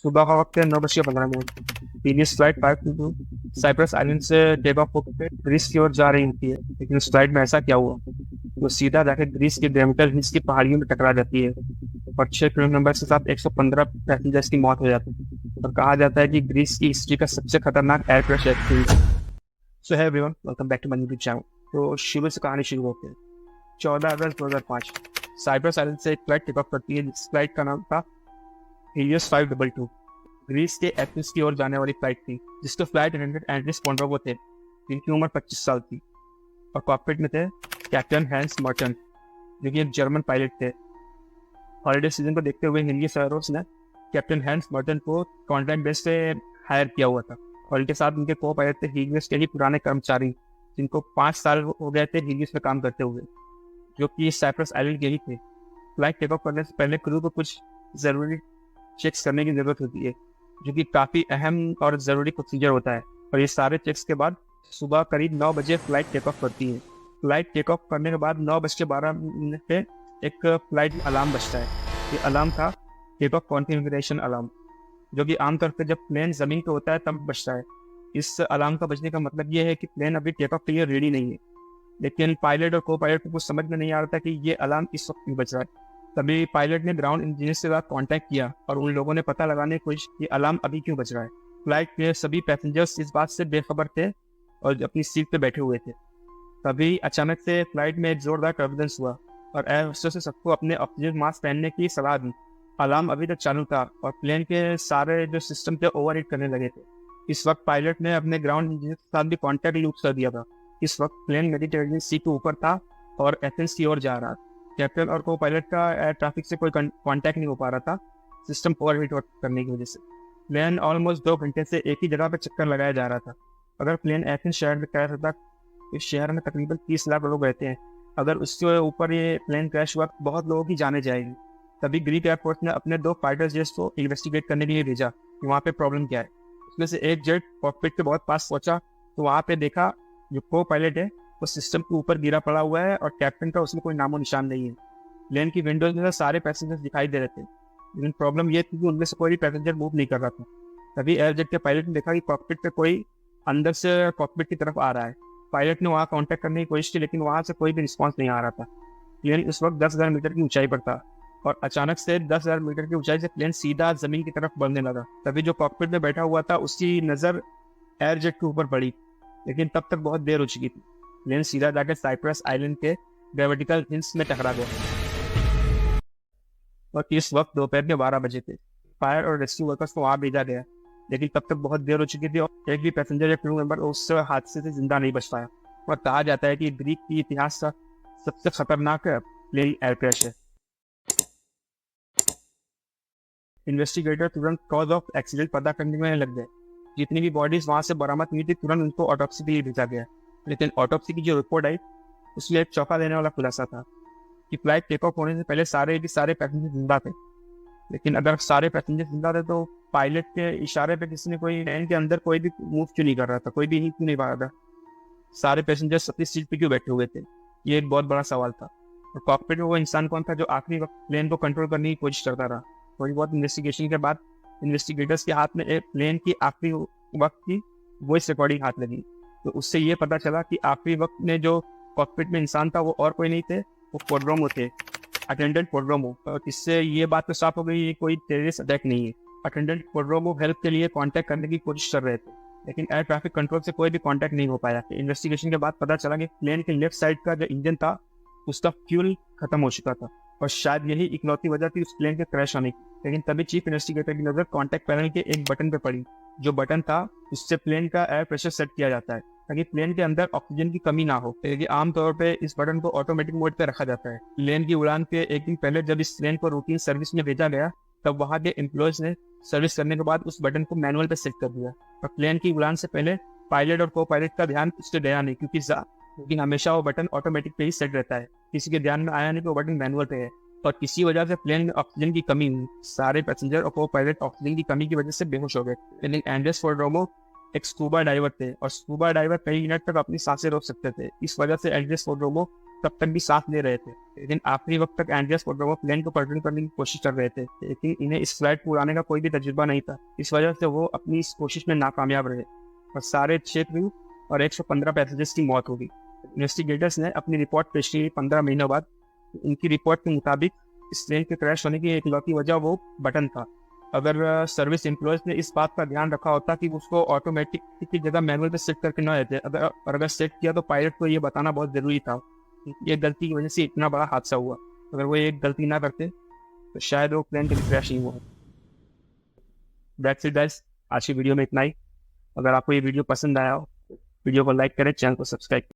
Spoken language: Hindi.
सुबह का वक्त है 9:15। प्रीवियस फ्लाइट 522 साइप्रस आइलैंड से टेक ऑफ होकर ग्रीस की ओर जा रही होती है, लेकिन उस फ्लाइट में ऐसा क्या हुआ? वो सीधा जाकर ग्रीस के डेमेटर हिल्स की पहाड़ियों में टकरा जाती है और 6 क्रू मेंबर्स के साथ 115 पैसेंजर्स की मौत हो जाती है और कहा जाता है कि ग्रीस की हिस्ट्री का सबसे खतरनाक air crash accident. So hi everyone, welcome back to my YouTube channel. तो शुरू से कहानी शुरू होती है। 14 अगस्त 2005 साइप्रस आइलैंड से एक फ्लाइट टेक ऑफ करती है, जिस फ्लाइट का नाम था हीलियस 522। ग्रीस के एथेंस की ओर जाने वाली फ्लाइट थी, जिसके फ्लाइट अटेंडेंट एंड्रिस पोंड्रोवो थे, जिनकी उम्र 25 साल थी। और कॉकपिट में थे कैप्टन हैंस मर्टन, जो कि एक जर्मन पायलट थे। हॉलिडे सीजन को देखते हुए हिलियस एयरोस ने कैप्टन हैंस मर्टन को कॉन्ट्रैक्ट बेस से हायर किया हुआ था, और इनके साथ उनके को पायलट थे हीलियस के ही पुराने कर्मचारी, जिनको 5 साल हो गए थे हीलियस में काम करते हुए, जो कि साइप्रस आइलैंड के ही थे। फ्लाइट टेक ऑफ करने से पहले क्रू को कुछ ज़रूरी चेक्स करने की ज़रूरत होती है, जो कि काफ़ी अहम और ज़रूरी प्रोसीजर होता है। और ये सारे चेक्स के बाद सुबह करीब 9 बजे फ्लाइट टेक ऑफ करती है। फ्लाइट टेक ऑफ करने के बाद 9:12 पे एक फ्लाइट अलार्म बजता है। ये अलार्म था टेक ऑफ कॉन्फिगरेशन अलार्म, जो कि आमतौर पर जब प्लेन ज़मीन पे होता है तब बजता है। इस अलार्म का बजने का मतलब ये है कि प्लेन अभी टेक ऑफ के लिए रेडी नहीं है। लेकिन पायलट और को पायलट को कुछ समझ में नहीं आ रहा था कि ये अलार्म इस वक्त क्यों बज रहा है। तभी पायलट ने ग्राउंड इंजीनियर से साथ कांटेक्ट किया और उन लोगों ने पता लगाने की कोशिश की अलार्म अभी क्यों बज रहा है। फ्लाइट के सभी पैसेंजर्स इस बात से बेखबर थे और अपनी सीट पे बैठे हुए थे। तभी अचानक से फ्लाइट में एक जोरदार टर्बुलेंस हुआ और एयर होस्टेस ने सबको अपने ऑक्सीजन मास्क पहनने की सलाह दी। अलार्म अभी तक चालू था और प्लेन के सारे जो सिस्टम थे ओवरहीट करने लगे थे। इस वक्त पायलट ने अपने ग्राउंड इंजीनियर के साथ भी कॉन्टैक्ट लूज कर दिया था। इस वक्त प्लेन मेडिटेरेनियन सी के ऊपर था और एथेंस की ओर जा रहा था। कैप्टन और को पायलट का एयर ट्रैफिक से कोई कांटेक्ट नहीं हो पा रहा था, सिस्टम ओवरहीट करने की वजह से। प्लेन ऑलमोस्ट 2 घंटे से एक ही जगह पर चक्कर लगाया जा रहा था। अगर प्लेन एथेंस शहर में क्रैश होता, इस शहर में तकरीबन 30 लाख लोग रहते हैं, अगर उसके ऊपर ये प्लेन क्रैश हुआ बहुत लोगों की जाने जाएगी। तभी ग्रीक एयरफोर्स ने अपने 2 फाइटर जेट्स को इन्वेस्टिगेट करने के लिए भेजा कि वहाँ पे प्रॉब्लम क्या है। उसमें से एक जेट कॉकपिट के बहुत पास पहुंचा तो वहाँ पे देखा जो को पायलट है वो सिस्टम के ऊपर गिरा पड़ा हुआ है और कैप्टन का उसमें कोई नामो निशान नहीं है। प्लेन की विंडोज में सारे पैसेंजर्स दिखाई दे रहे थे, लेकिन प्रॉब्लम ये थी कि उनमें से कोई भी पैसेंजर मूव नहीं कर रहा था। तभी एयरजेट के पायलट ने देखा कि कॉकपिट पे कोई अंदर से कॉकपिट की तरफ आ रहा है। पायलट ने वहाँ कांटेक्ट करने की कोशिश की, लेकिन वहाँ से कोई भी रिस्पॉन्स नहीं आ रहा था। प्लेन इस वक्त 10,000 मीटर की ऊंचाई पर था और अचानक से 10,000 मीटर की ऊंचाई से प्लेन सीधा जमीन की तरफ बढ़ने लगा। तभी जो कॉकपिट में बैठा हुआ था उसकी नज़र एयरजेट के ऊपर पड़ी, लेकिन तब तक बहुत देर हो चुकी थी। प्लेन सीधा जाकर साइप्रस आइलैंड के ग्रेविटिकल हिल्स में टकरा गया और इस वक्त दोपहर के 12 बजे थे। फायर और रेस्क्यू वर्कर्स को वहाँ भेजा गया, लेकिन तब तक बहुत देर हो चुकी थी और एक भी पैसेंजर या क्रू मेंबर उस हादसे से जिंदा नहीं बच पाया। और कहा जाता है कि ग्रीक की इतिहास का सबसे खतरनाक प्लेन एयर क्रैश है। इन्वेस्टिगेटर तुरंत कॉज ऑफ एक्सीडेंट पता करने में लग गए। जितनी भी बॉडीज वहां से बरामद हुई थी तुरंत उनको ऑटोप्सी के लिए भेजा गया, लेकिन ऑटोप्सी की जो रिपोर्ट आई उसमें एक चौंका देने वाला खुलासा था कि फ्लाइट टेक ऑफ होने से पहले सारे पैसेंजर जिंदा थे। लेकिन अगर सारे पैसेंजर जिंदा थे तो पायलट के इशारे पे किसी ने कोई प्लेन के अंदर कोई भी मूव क्यों नहीं कर रहा था, कोई भी क्यों नहीं पा रहा था? सारे पैसेंजर अपनी सीट पे क्यों बैठे हुए थे? ये एक बहुत बड़ा सवाल था। और कॉकपिट में वो इंसान कौन था जो आखिरी वक्त प्लेन को कंट्रोल करने की कोशिश करता रहा? थोड़ी बहुत इन्वेस्टिगेशन के बाद इन्वेस्टिगेटर्स के हाथ में एक प्लेन की आखिरी वक्त की वॉइस रिकॉर्डिंग हाथ लगी, तो उससे ये पता चला कि आखिरी वक्त में जो कॉकपिट में इंसान था वो और कोई नहीं थे, वो पोड्रोमो थे, अटेंडेंट पोड्रोमो। और इससे ये बात तो साफ हो गई ये कोई टेररिस्ट अटैक नहीं है। अटेंडेंट पोड्रोमो हेल्प के लिए कांटेक्ट करने की कोशिश कर रहे थे, लेकिन एयर ट्रैफिक कंट्रोल से कोई भी कांटेक्ट नहीं हो पाया। इन्वेस्टिगेशन के बाद पता चला कि प्लेन के लेफ्ट साइड का जो इंजन था उसका फ्यूल खत्म हो चुका था और शायद यही इकलौती वजह थी उस प्लेन के क्रैश होने की। लेकिन तभी चीफ इन्वेस्टिगेटर की नजर कांटेक्ट पैनल के एक बटन पे पड़ी। जो बटन था उससे प्लेन का एयर प्रेशर सेट किया जाता है ताकि प्लेन के अंदर ऑक्सीजन की कमी ना हो, क्योंकि आमतौर पे इस बटन को ऑटोमेटिक मोड पे रखा जाता है। प्लेन की उड़ान के एक दिन पहले जब इस प्लेन को रूटीन सर्विस में भेजा गया तब वहाँ के एम्प्लॉयज ने सर्विस करने के बाद उस बटन को मैनुअल पे सेट कर दिया और प्लेन की उड़ान से पहले पायलट और को पायलट का ध्यान उस पर गया नहीं, क्योंकि हमेशा वो बटन ऑटोमेटिक पे ही सेट रहता है। किसी के ध्यान में आया नहीं कि वो बटन मैनुअल पे है और किसी वजह से प्लेन में ऑक्सीजन की कमी हुई। सारे पैसेंजर और को पायलट ऑक्सीजन की कमी की वजह से बेहोश हो गए। लेकिन एंड्रेस पोड्रोमो एक स्कूबा डाइवर थे और स्कूबा डाइवर कई मिनट तक अपनी सांसें रोक सकते थे। इस वजह से एंड्रेस पोड्रोमो तब तक भी साथ ले रहे थे, लेकिन आखिरी वक्त तक एंड्रियास कोर्डोवा प्लेन को कंट्रोल करने की कोशिश कर रहे थे, लेकिन इन्हें इस फ्लाइट को उड़ाने का कोई भी तजुर्बा नहीं था। इस वजह से वो अपनी इस कोशिश में नाकामयाब रहे और सारे 6 क्रू और 115 पैसेंजर्स की मौत हो गई। इन्वेस्टिगेटर्स ने अपनी रिपोर्ट पेश की 15 महीनों बाद। उनकी रिपोर्ट के मुताबिक इस प्लेन के क्रैश होने की इकलौती वजह वो बटन था। अगर सर्विस एम्प्लॉयज ने इस बात का ध्यान रखा होता कि उसको ऑटोमेटिक की जगह मैनुअल पे सेट करके ना देते, अगर सेट किया तो पायलट को ये बताना बहुत जरूरी था। ये गलती की वजह से इतना बड़ा हादसा हुआ। अगर वो एक गलती ना करते तो शायद वो प्लेन कभी क्रैश नहीं हुआ। दैट्स इट गाइस, आज की वीडियो में इतना ही। अगर आपको ये वीडियो पसंद आया हो, वीडियो को लाइक करें, चैनल को सब्सक्राइब करें।